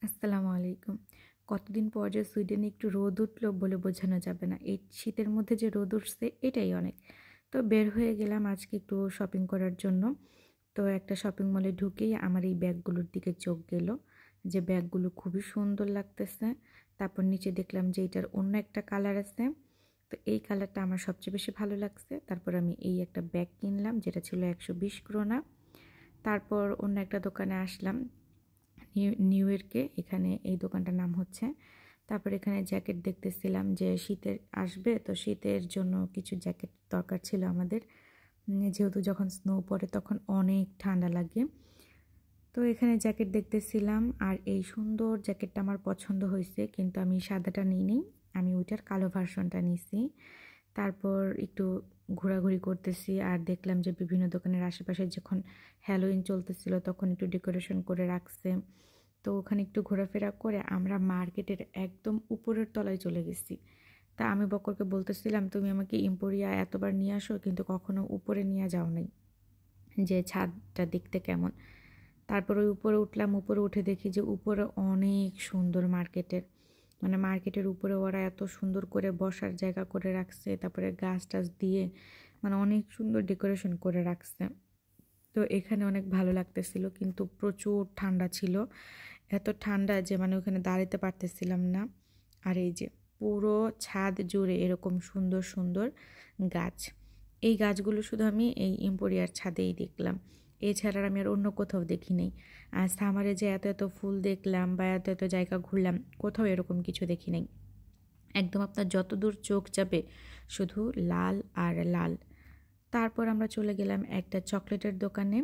আসসালামু আলাইকুম। কতদিন পর যে সুইডেনে একটু রোদ উঠলো বলে বোঝানো যাবে না। এই শীতের মধ্যে যে রোদ উঠছে এটাই অনেক। তো বের হয়ে গেলাম আজকে একটু শপিং করার জন্য। তো একটা শপিং মলে ঢুকেই আমার এই ব্যাগগুলোর দিকে চোখ গেল, যে ব্যাগগুলো খুবই সুন্দর লাগতেছে। তারপর নিচে দেখলাম যে এটার অন্য একটা কালার আছে। তো এই কালারটা আমার সবচেয়ে বেশি ভালো লাগছে। তারপর আমি এই একটা ব্যাগ কিনলাম যেটা ছিল 120 ক্রোনা। তারপর অন্য একটা দোকানে আসলাম, নিউ ইয়র্কে। এখানে এই দোকানটার নাম হচ্ছে। তারপর এখানে জ্যাকেট দেখতেছিলাম যে শীতের আসবে, তো শীতের জন্য কিছু জ্যাকেট দরকার ছিল আমাদের, যেহেতু যখন স্নো পড়ে তখন অনেক ঠান্ডা লাগে। তো এখানে জ্যাকেট দেখতেছিলাম আর এই সুন্দর জ্যাকেটটা আমার পছন্দ হয়েছে, কিন্তু আমি সাদাটা নিইনি, আমি ওইটার কালো ভার্সনটা নিছি। তারপর একটু ঘোরাঘুরি করতেছি আর দেখলাম যে বিভিন্ন দোকানের আশেপাশে যখন হ্যালোইন চলতেছিল তখন একটু ডেকোরেশন করে রাখছে। তো ওখানে একটু ঘোরাফেরা করে আমরা মার্কেটের একদম উপরের তলায় চলে গেছি। তা আমি বকরকে বলতেছিলাম, তুমি আমাকে এম্পোরিয়া এতবার নিয়ে আসো কিন্তু কখনো উপরে নিয়ে যাও নাই, যে ছাদটা দেখতে কেমন। তারপর ওই উপরে উঠলাম, উপরে উঠে দেখি যে উপরে অনেক সুন্দর মার্কেটের, মানে মার্কেটের উপরে ওরা এত সুন্দর করে বসার জায়গা করে রাখছে, তারপরে গাছ টাছ দিয়ে মানে অনেক সুন্দর ডেকোরেশন করে রাখছে। তো এখানে অনেক ভালো লাগতেছিল, কিন্তু প্রচুর ঠান্ডা ছিল, এত ঠান্ডা যে মানে ওখানে দাঁড়াতে পারতেছিলাম না। আর এই যে পুরো ছাদ জুড়ে এরকম সুন্দর সুন্দর গাছ, এই গাছগুলো শুধু আমি এই এম্পোরিয়ার ছাদেই দেখলাম, এছাড়া আমি আর অন্য কোথাও দেখি নাই। আর সামারে যে এত এত ফুল দেখলাম বা এত এত জায়গা ঘুরলাম, কোথাও এরকম কিছু দেখি নাই। একদম আপনার যত দূর চোখ যাবে শুধু লাল আর লাল। তারপর আমরা চলে গেলাম একটা চকলেটের দোকানে।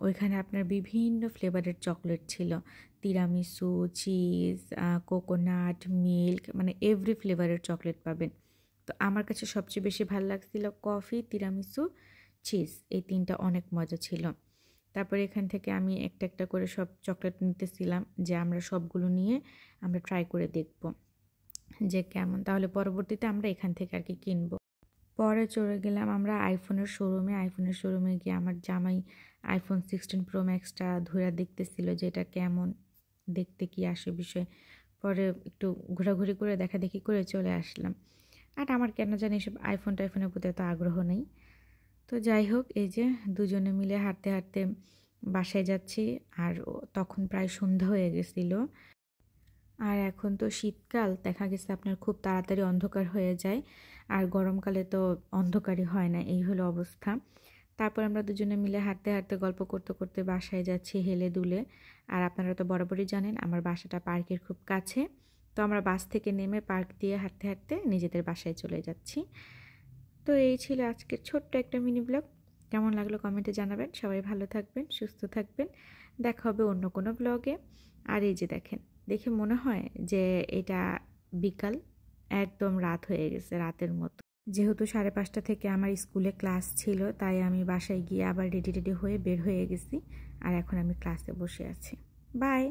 ওইখানে আপনার বিভিন্ন ফ্লেভারের চকলেট ছিল, তিরামিসু, চিজ, কোকোনাট, মিল্ক, মানে এভরি ফ্লেভারের চকলেট পাবেন। তো আমার কাছে সবচেয়ে বেশি ভালো লাগছিল কফি, তিরামিসু, চিজ, এই তিনটা অনেক মজা ছিল। তারপরে এখান থেকে আমি একটা একটা করে সব চকলেট নিতেছিলাম, যে আমরা সবগুলো নিয়ে আমরা ট্রাই করে দেখব যে কেমন, তাহলে পরবর্তীতে আমরা এখান থেকে আর কি কিনবো। পরে চলে গেলাম আমরা আইফোনের শোরুমে গিয়ে আমার জামাই আইফোন 16 প্রো ম্যাক্সটা ধরে দেখতেছিল যে এটা কেমন দেখতে, কি আসে বিষয়। পরে একটু ঘোরাঘুরি করে দেখাদেখি করে চলে আসলাম। আর আমার কেন জানি এসব টাইফোনের প্রতি এত আগ্রহ নেই। তো যাই হোক, এই যে দুজনে মিলে হাঁটতে হাঁটতে বাসায় যাচ্ছি, আর তখন প্রায় সন্ধ্যা হয়ে গেছিল। আর এখন তো শীতকাল, দেখা গেছে আপনার খুব তাড়াতাড়ি অন্ধকার হয়ে যায়, আর গরমকালে তো অন্ধকারই হয় না, এই হলো অবস্থা। তারপর আমরা দুজনে মিলে হাঁটতে হাঁটতে গল্প করতে করতে বাসায় যাচ্ছি হেলে দুলে। আর আপনারা তো বরাবরই জানেন আমার বাসাটা পার্কের খুব কাছে, তো আমরা বাস থেকে নেমে পার্ক দিয়ে হাঁটতে হাঁটতে নিজেদের বাসায় চলে যাচ্ছি। তো এই ছিল আজকের ছোট্ট একটা মিনি ব্লগ। কেমন লাগলো কমেন্টে জানাবেন। সবাই ভালো থাকবেন, সুস্থ থাকবেন, দেখা হবে অন্য কোনো ব্লগে। আর এই যে দেখেন, দেখে মনে হয় যে এটা বিকাল, একদম রাত হয়ে গেছে, রাতের মতো। যেহেতু 5:30 থেকে আমার স্কুলে ক্লাস ছিল, তাই আমি বাসায় গিয়ে আবার রেডি হয়ে বের হয়ে গেছি, আর এখন আমি ক্লাসে বসে আছি। বাই।